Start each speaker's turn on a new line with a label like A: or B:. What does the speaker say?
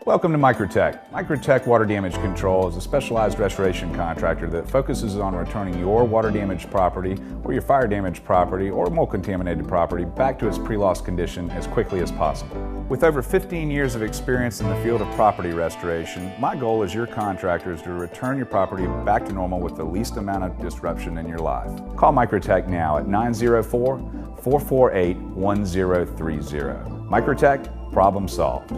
A: Welcome to MicroTech. MicroTech Water Damage Control is a specialized restoration contractor that focuses on returning your water damaged property or your fire damaged property or mold contaminated property back to its pre-loss condition as quickly as possible. With over 15 years of experience in the field of property restoration, my goal as your contractor is to return your property back to normal with the least amount of disruption in your life. Call MicroTech now at 904-448-1030. MicroTech, problem solved.